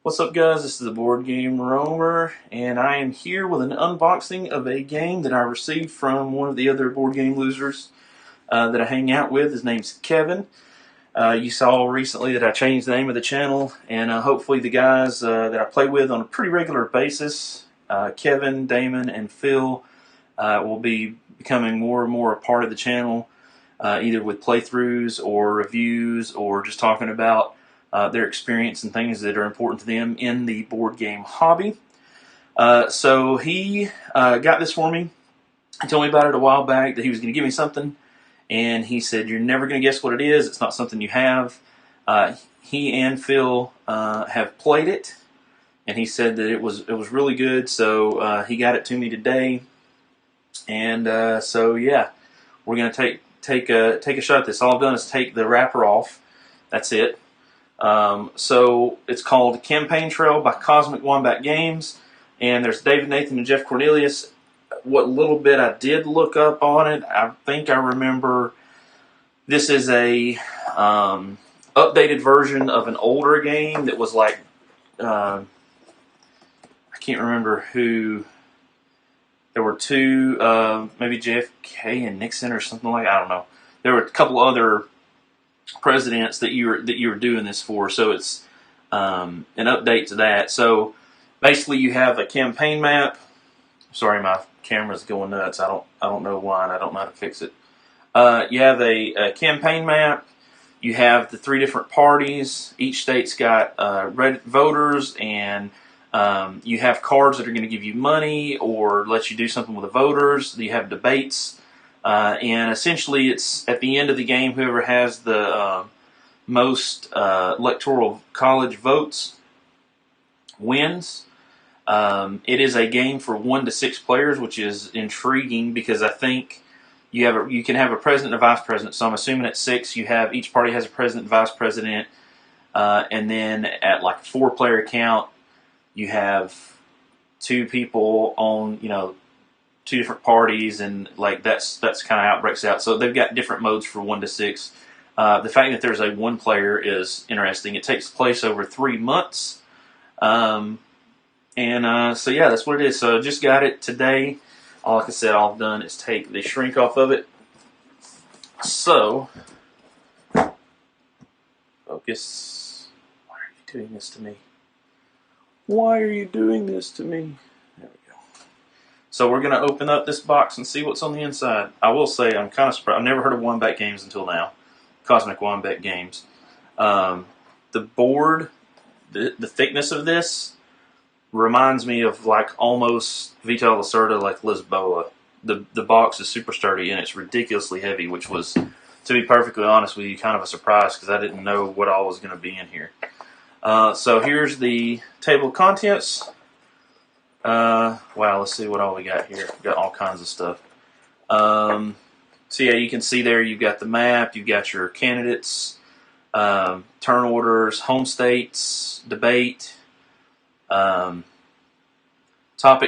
What's up, guys? This is the Board Game Roamer, and I am here with an unboxing of a game that I received from one of the other board game losers that I hang out with. His name's Kevin. You saw recently that I changed the name of the channel, and hopefully the guys that I play with on a pretty regular basis, Kevin, Damon, and Phil, will be becoming more and more a part of the channel, either with playthroughs or reviews or just talking about their experience and things that are important to them in the board game hobby. So he got this for me. He told me about it a while back, that he was going to give me something, and he said, "You're never going to guess what it is. It's not something you have." He and Phil have played it, and he said that it was really good. So he got it to me today, and so yeah, we're going to take a shot at this. All I've done is take the wrapper off. That's it. So it's called Campaign Trail by Cosmic Wombat Games, and there's David Nathan and Jeff Cornelius. What little bit I did look up on it, I think I remember this is a updated version of an older game that was like, I can't remember who. There were two, maybe JFK and Nixon or something like that. I don't know. There were a couple other presidents that you were doing this for, so it's an update to that. So basically, you have a campaign map. Sorry, my camera's going nuts. I don't know why, and I don't know how to fix it. You have a campaign map. You have the three different parties. Each state's got red voters, and you have cards that are going to give you money or let you do something with the voters. You have debates. And essentially, it's at the end of the game, whoever has the most electoral college votes wins. It is a game for 1 to 6 players, which is intriguing because I think you can have a president and a vice president. So I'm assuming at 6, each party has a president and vice president, and then at like a 4-player count, you have 2 people on 2 different parties, and like that's kind of how it breaks out. So they've got different modes for 1 to 6. The fact that there's a 1 player is interesting. It takes place over 3 months, so yeah, that's what it is. So I just got it today. Like I said, all I've done is take the shrink off of it. So focus. Why are you doing this to me? Why are you doing this to me? There we go. So we're going to open up this box and see what's on the inside. I will say I'm kind of surprised. I've never heard of Wombat Games until now. Cosmic Wombat Games. The board, the thickness of this reminds me of like almost Vital Lacerda, like Lisboa. The box is super sturdy and it's ridiculously heavy, which was, to be perfectly honest with you, kind of a surprise because I didn't know what all was going to be in here. So here's the table of contents. Wow, let's see what all we got here. We've got all kinds of stuff. So yeah, you can see there you've got the map, you've got your candidates, turn orders, home states, debate, topic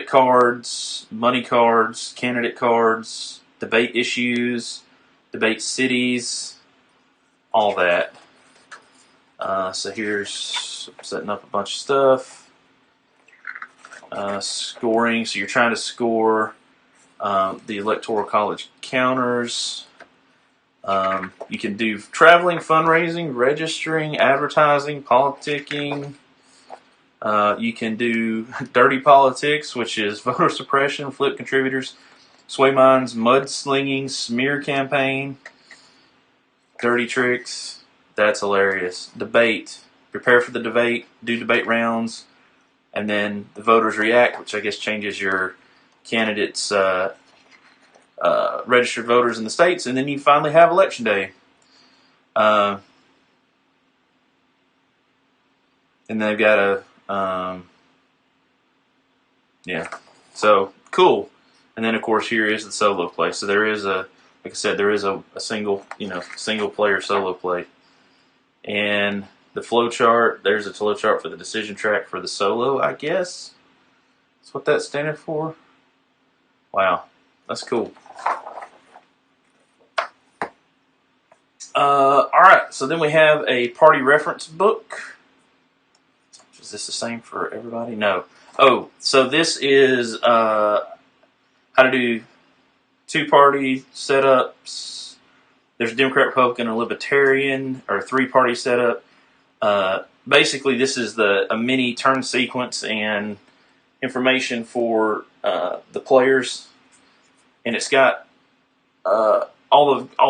cards, money cards, candidate cards, debate issues, debate cities, all that. So here's setting up a bunch of stuff. Scoring, so you're trying to score the Electoral College counters. You can do traveling, fundraising, registering, advertising, politicking. You can do dirty politics, which is voter suppression, flip contributors, sway minds, mudslinging, smear campaign, dirty tricks. That's hilarious. Debate. Prepare for the debate. Do debate rounds. And then the voters react, which I guess changes your candidates' registered voters in the states. And then you finally have election day. And they've got yeah. So, cool. And then, of course, here is the solo play. So there is like I said, there is a single player solo play. And the flow chart, there's a flow chart for the decision track for the solo, I guess. That's what that's standing for. Wow, that's cool. Alright, so then we have a party reference book, which is Is this the same for everybody? No. Oh, so this is how to do two-party setups. There's Democrat, Republican, and Libertarian, or three-party setup. Basically, this is a mini turn sequence and information for the players, and it's got all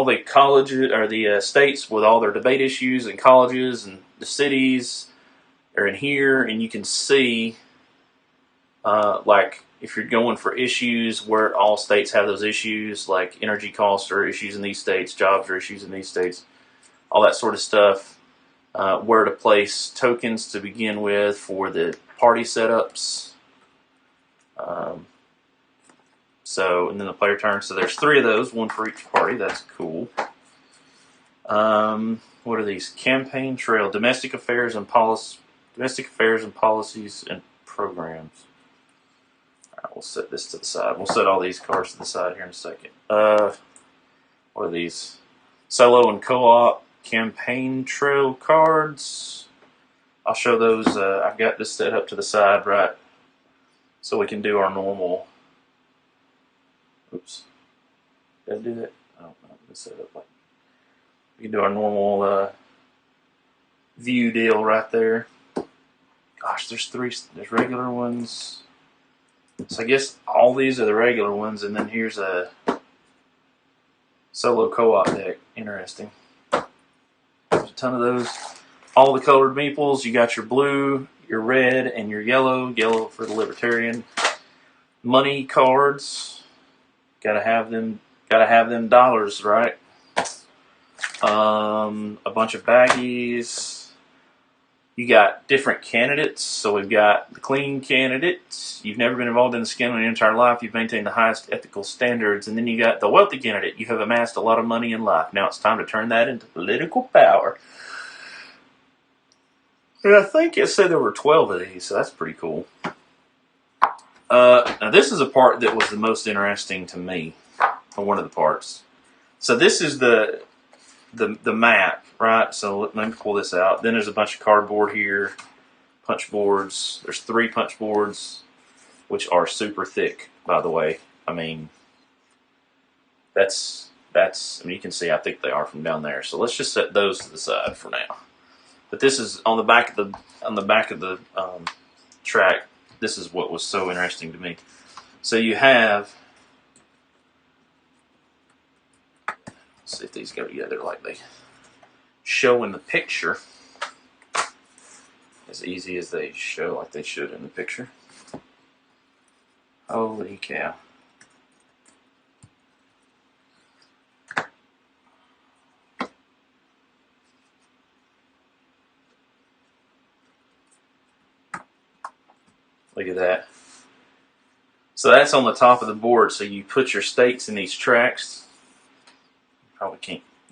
the colleges or the states with all their debate issues and colleges, and the cities are in here, and you can see like if you're going for issues where all states have those issues, like energy costs are issues in these states, jobs are issues in these states, all that sort of stuff. Where to place tokens to begin with for the party setups. And then the player turn. So there's 3 of those, 1 for each party. That's cool. What are these? Campaign trail, domestic affairs and policies and programs. All right, we'll set this to the side. We'll set all these cards to the side here in a second. What are these? Solo and co-op campaign trail cards. I'll show those. I've got this set up to the side, right, so we can do our normal. Oops. Did I do that? I don't know. Let's set it up like we can do our normal view deal right there. Gosh, there's 3. There's regular ones. So I guess all these are the regular ones, and then here's a solo co-op deck. Interesting. There's a ton of those. All the colored meeples. You got your blue, your red, and your yellow. Yellow for the Libertarian. Money cards. Gotta have them dollars, right? A bunch of baggies. You got different candidates. So we've got the clean candidate. You've never been involved in the scandal in your entire life. You've maintained the highest ethical standards. And then you got the wealthy candidate. You have amassed a lot of money in life. Now it's time to turn that into political power. And I think it said there were 12 of these, so that's pretty cool. Now this is a part that was the most interesting to me, or one of the parts. So this is the map, right? So let me pull this out. Then there's a bunch of cardboard here, punch boards. There's 3 punch boards, which are super thick, by the way. I mean, that's. I mean, you can see how thick they are from down there. So let's just set those to the side for now. But this is on the back of the track. This is what was so interesting to me. So you have, let's see if these go together like they show in the picture, as easy as they show like they should in the picture. Holy cow. Look at that. So that's on the top of the board. So you put your stakes in these tracks. You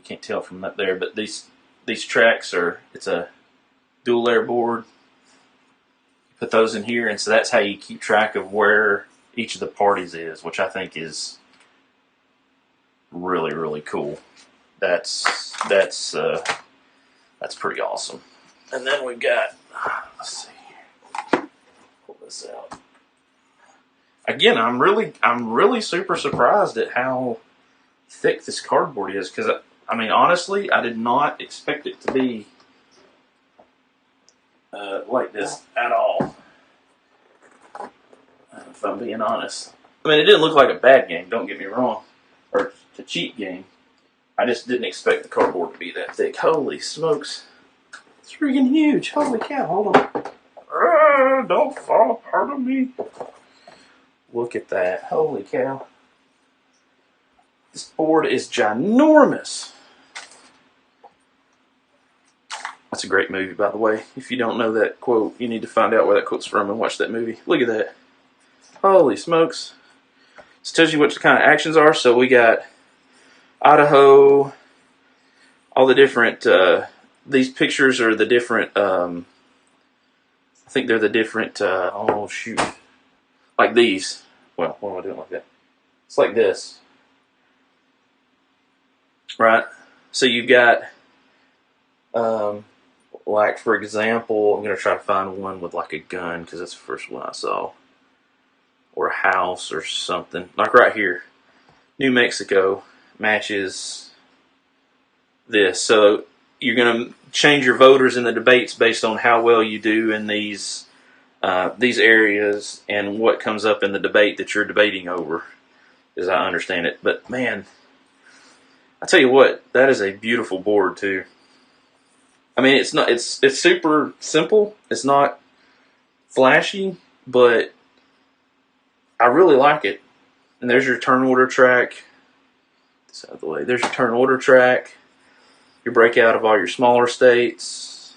can't tell from up there, but these tracks it's a dual layer board. You put those in here, and so that's how you keep track of where each of the parties is, which I think is really, really cool. That's pretty awesome. And then we've got, let's see. This out. Again, I'm really super surprised at how thick this cardboard is, because I mean, honestly, I did not expect it to be like this at all. If I'm being honest, I mean, it didn't look like a bad game. Don't get me wrong, or a cheap game. I just didn't expect the cardboard to be that thick. Holy smokes, it's freaking huge! Holy cow! Hold on. Don't fall apart on me. Look at that. Holy cow. This board is ginormous. That's a great movie, by the way. If you don't know that quote, you need to find out where that quote's from and watch that movie. Look at that. Holy smokes. This tells you what the kind of actions are. So we got Idaho, all the different, these pictures are the different, I think they're the different, oh shoot, like these. Well, what am I doing like that? It's like this. Right? So you've got, what like for example, I'm gonna try to find one with like a gun because that's the first one I saw, or a house or something. Like right here, New Mexico matches this. So you're gonna change your voters in the debates based on how well you do in these areas and what comes up in the debate that you're debating over, as I understand it. But man, I tell you what, that is a beautiful board too. I mean, it's super simple. It's not flashy, but I really like it. And there's your turn order track. This out of the way. There's your turn order track. Your breakout of all your smaller states.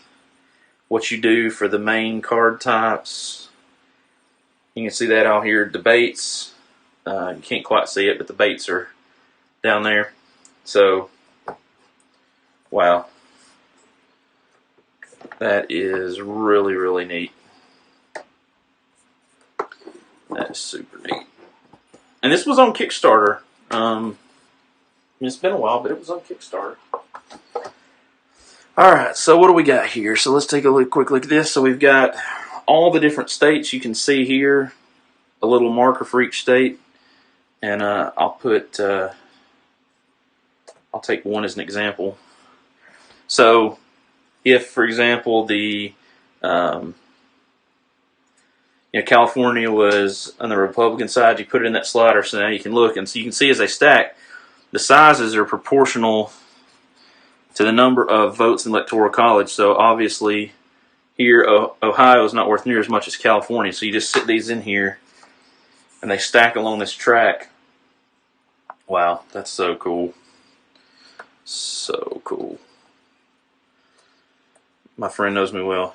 What you do for the main card types. You can see that out here. Debates. You can't quite see it, but the debates are down there. So, wow. That is really, really neat. That is super neat. And this was on Kickstarter. It's been a while, but it was on Kickstarter. Alright, so what do we got here? So let's take a quick look at this. So we've got all the different states you can see here. A little marker for each state. And I'll take one as an example. So if, for example, California was on the Republican side, you put it in that slider, so now you can look, and so you can see as they stack, the sizes are proportional to the number of votes in the Electoral College. So obviously, here Ohio is not worth near as much as California. So you just sit these in here, and they stack along this track. Wow, that's so cool. So cool. My friend knows me well.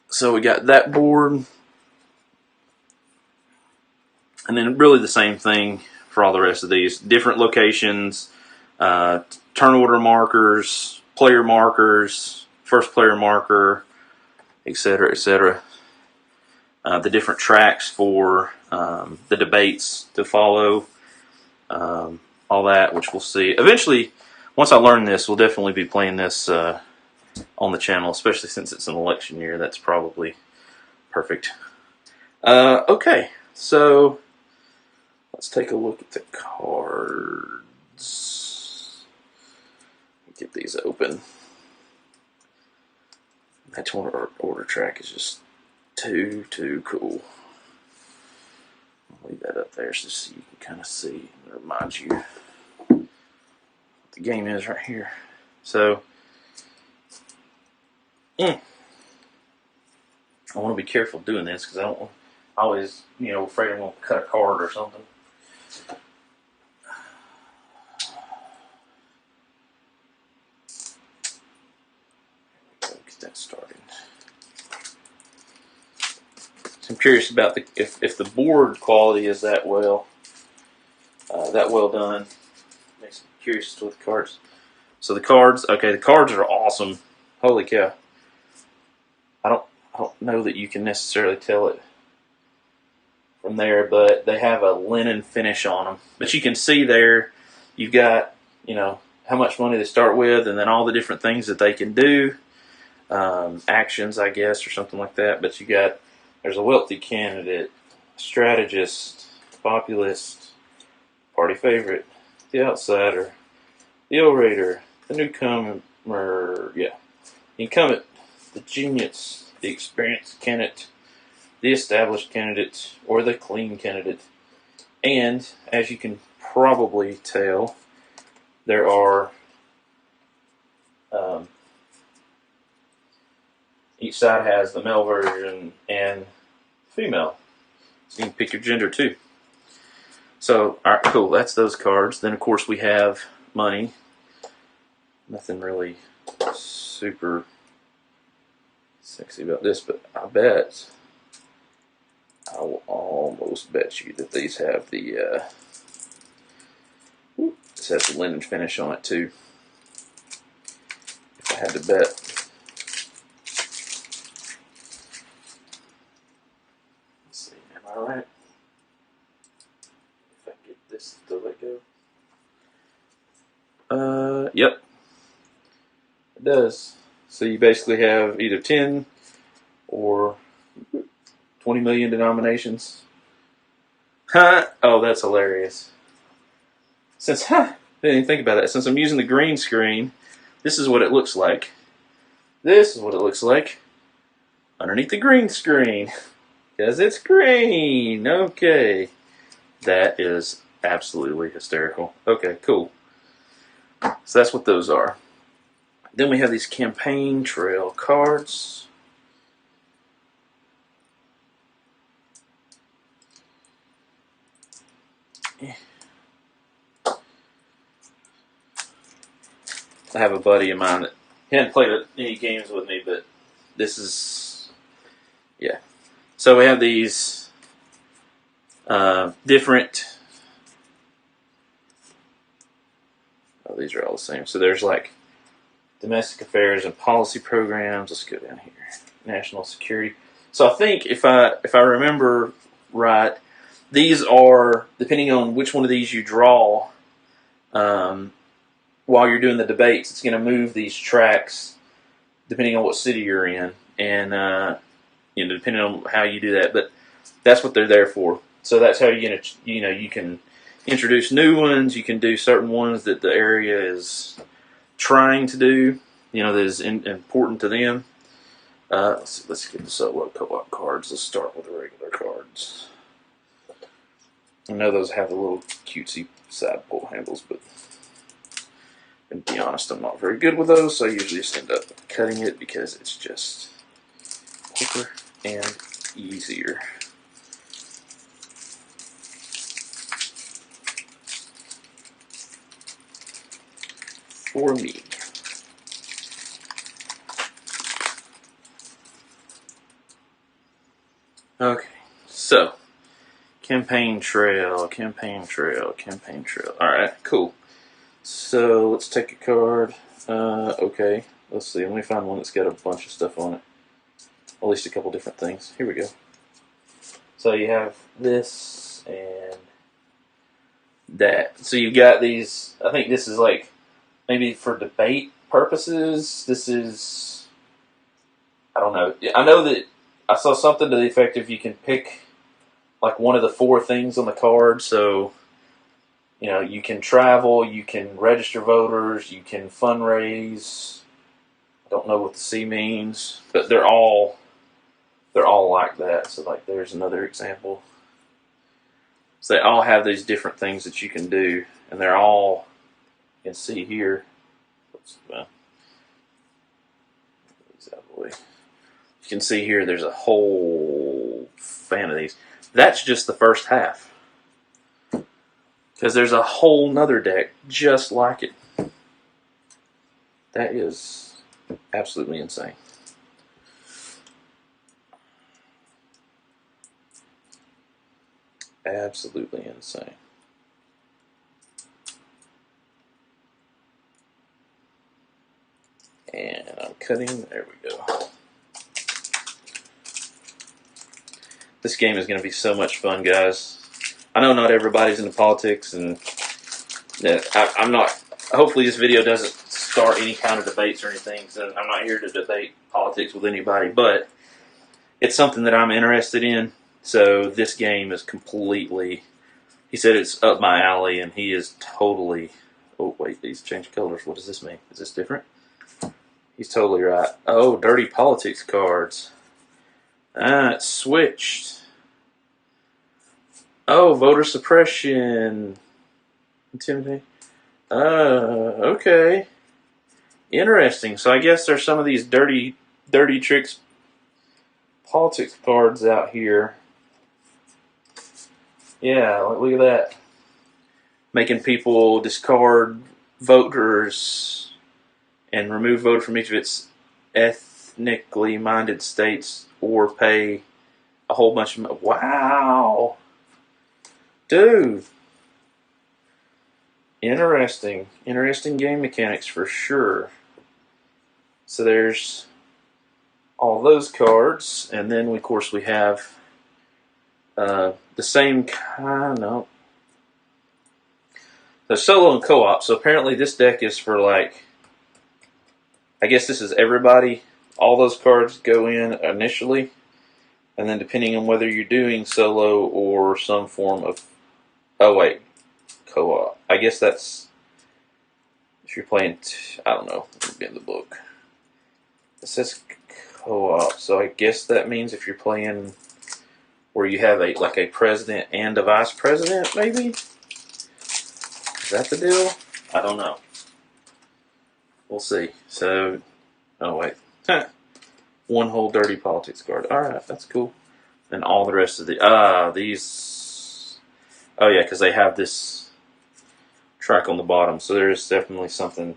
So we got that board. And then really the same thing for all the rest of these. Different locations, turn order markers, player markers, first player marker, etc., etc. The different tracks for the debates to follow. All that, which we'll see. Eventually, once I learn this, we'll definitely be playing this on the channel, especially since it's an election year. That's probably perfect. Okay, so let's take a look at the cards. Get these open. That order track is just too cool. I'll leave that up there so you can kind of see. It reminds you what the game is right here. So, I want to be careful doing this because I always, afraid I'm going to cut a card or something. Get that started. So I'm curious about if the board quality is that well done. Makes me curious with the cards. So the cards are awesome. Holy cow! I don't know that you can necessarily tell it from there, but they have a linen finish on them. But you can see there, you've got how much money they start with, and then all the different things that they can do, actions, I guess, or something like that. But there's a wealthy candidate, strategist, populist, party favorite, the outsider, the orator, the newcomer, the incumbent, the genius, the experienced candidate, the established candidate, or the clean candidate. And, as you can probably tell, there are each side has the male version and female. So you can pick your gender too. So, alright, cool. That's those cards. Then, of course, we have money. Nothing really super sexy about this, but I will almost bet you that these have this has the linen finish on it too. If I had to bet. Let's see, am I right? If I get this to let go. Yep. It does. So you basically have either 10 or 20 million denominations. Huh? Oh, that's hilarious. Since, I didn't even think about that. Since I'm using the green screen, this is what it looks like. This is what it looks like underneath the green screen. Because it's green. Okay. That is absolutely hysterical. Okay, cool. So that's what those are. Then we have these campaign trail cards. I have a buddy of mine that he hadn't played any games with me, but this is, yeah. So we have these different, oh, these are all the same. So there's like domestic affairs and policy programs. Let's go down here. National security. So I think if I remember right, these are, depending on which one of these you draw, while you're doing the debates, it's going to move these tracks depending on what city you're in, and depending on how you do that. But that's what they're there for. So that's how you can introduce new ones. You can do certain ones that the area is trying to do. That is important to them. Let's get the solo co-op cards. Let's start with the regular cards. I know those have the little cutesy side pull handles, but to be honest, I'm not very good with those, so I usually just end up cutting it because it's just quicker and easier. For me. Okay, so campaign trail. Alright, cool. So let's take a card. Okay, let's see. Let me find one that's got a bunch of stuff on it. At least a couple different things. Here we go. So you have this and that. So you've got these. I think this is like maybe for debate purposes. This is, I don't know. I know that I saw something to the effect if you can pick like one of the 4 things on the card. So you can travel, you can register voters, you can fundraise. I don't know what the C means, but they're all like that. So like there's another example. So they all have these different things that you can do, and they're all, you can see here. You can see here there's a whole fan of these. That's just the first half. Because there's a whole nother deck just like it. That is absolutely insane. Absolutely insane. And I'm cutting. There we go. This game is going to be so much fun, guys. I know not everybody's into politics, and I'm not. Hopefully, this video doesn't start any kind of debates or anything. So I'm not here to debate politics with anybody, but it's something that I'm interested in. So this game is completely. He said it's up my alley, and he is totally. Oh wait, these changed colors. What does this mean? Is this different? He's totally right. Oh, dirty politics cards. It's switched. Oh, voter suppression. Intimidate. Okay. Interesting. So I guess there's some of these dirty tricks politics cards out here. Yeah, look at that. Making people discard voters and remove vote from each of its ethnically minded states or pay a whole bunch of... Wow. Dude. Interesting. Interesting game mechanics for sure. So there's all those cards. And then, of course, we have the same kind of... So solo and co-op. So apparently this deck is for like I guess this is everybody. All those cards go in initially, and then depending on whether you're doing solo or some form of, oh wait, co-op. I guess that's if you're playing. I don't know. Let me get in the book. It says co-op, so I guess that means if you're playing where you have like a president and a vice president, maybe? Is that the deal? I don't know. We'll see. So, oh wait. One whole dirty politics card. Alright, that's cool. And all the rest of the, these, oh yeah, because they have this track on the bottom, so there is definitely something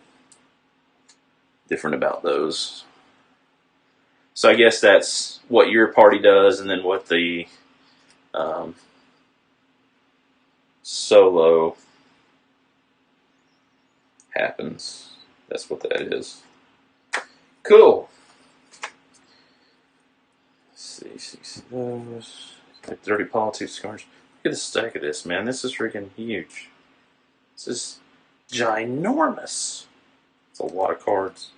different about those. So I guess that's what your party does, and then what the solo happens. That's what that is. Cool. Let's see those. Like dirty politics cards. Look at the stack of this, man. This is freaking huge. This is ginormous. It's a lot of cards.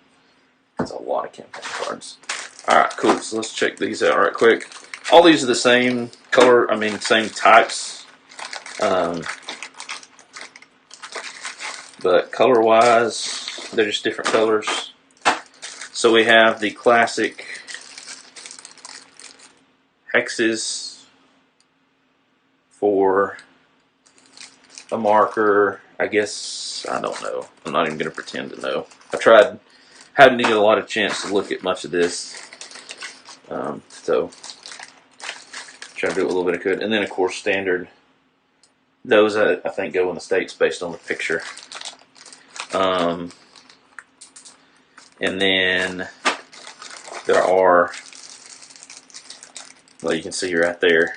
It's a lot of campaign cards. Alright, cool. So let's check these out right quick. All these are the same color, same types. But color-wise, they're just different colors. So we have the classic hexes for a marker. I guess, I don't know. I'm not even going to pretend to know. Hadn't needed a lot of chance to look at much of this. So, try to do it a little bit of good. And then, of course, standard. Those, I think, go in the States based on the picture. And then there are, well, you can see right there,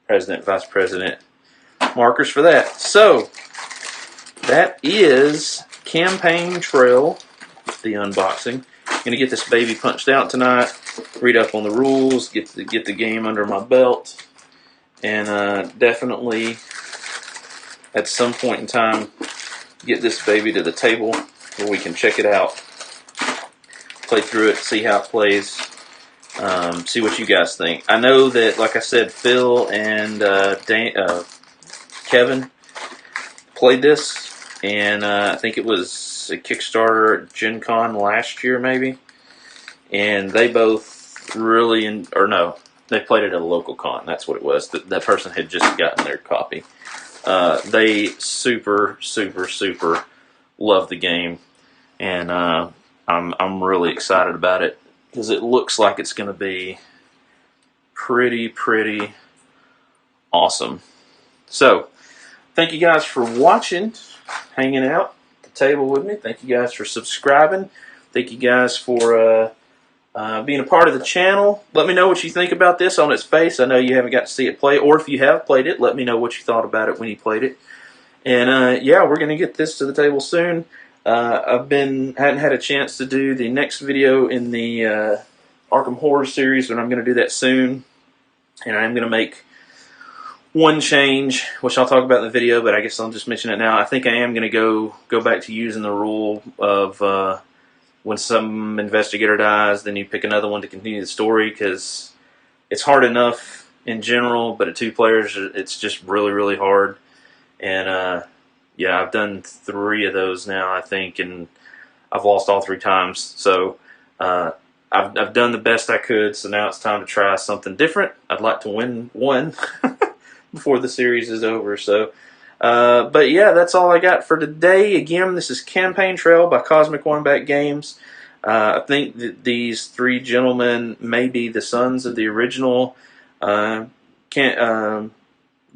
President, Vice President, markers for that. So, that is Campaign Trail, the unboxing. I'm going to get this baby punched out tonight, read up on the rules, get the game under my belt, and definitely at some point in time get this baby to the table where we can check it out, play through it, see how it plays, see what you guys think. I know that, like I said, Phil and Kevin played this, and I think it was a Kickstarter at Gen Con last year, maybe, and they both really, they played it at a local con. That's what it was. That person had just gotten their copy. They super love the game, and I'm really excited about it because it looks like it's going to be pretty awesome. So, thank you guys for watching, hanging out at the table with me. Thank you guys for subscribing. Thank you guys for being a part of the channel. Let me know what you think about this on its face. I know you haven't got to see it play, or if you have played it, let me know what you thought about it when you played it. And yeah, we're going to get this to the table soon. Hadn't had a chance to do the next video in the Arkham Horror series, but I'm going to do that soon. And I'm going to make one change, which I'll talk about in the video, but I guess I'll just mention it now. I think I am going to go back to using the rule of when some investigator dies, then you pick another one to continue the story, because it's hard enough in general, but at 2 players, it's just really hard. And yeah, I've done 3 of those now, I think, and I've lost all 3 times. So I've done the best I could, so now it's time to try something different. I'd like to win one before the series is over. So, but yeah, that's all I got for today. Again, this is Campaign Trail by Cosmic Wombat Games. I think that these 3 gentlemen may be the sons of the original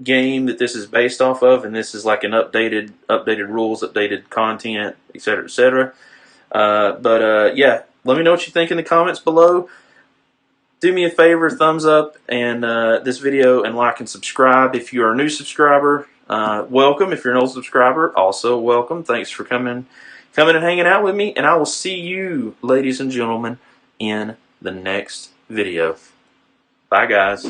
game that this is based off of, and this is like an updated rules, updated content, etc., etc. But yeah, let me know what you think in the comments below. Do me a favor, thumbs up and this video, and like and subscribe. If you're a new subscriber, welcome. If you're an old subscriber, also welcome. Thanks for coming and hanging out with me, and I will see you, ladies and gentlemen, in the next video. Bye, guys.